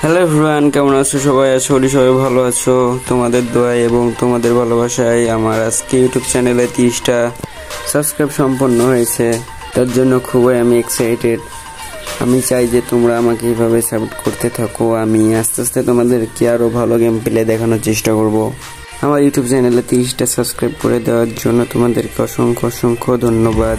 Hello everyone, কেমন আছো সবাই? আশা করি সবাই ভালো আছো। তোমাদের দোয়ায় এবং তোমাদের ভালোবাসায় আমার আজকে ইউটিউব চ্যানেলে 30টা সাবস্ক্রাইব সম্পন্ন হয়েছে। তার জন্য খুবই আমি এক্সাইটেড। আমি চাই যে তোমরা আমাকে এইভাবে সাপোর্ট করতে থাকো। আমি আস্তে আস্তে তোমাদেরকে আরও ভালো গেম প্লে দেখানোর চেষ্টা করব। আমার ইউটিউব চ্যানেলে 30টা সাবস্ক্রাইব করে দেওয়ার জন্য তোমাদেরকে অসংখ্য অসংখ্য ধন্যবাদ।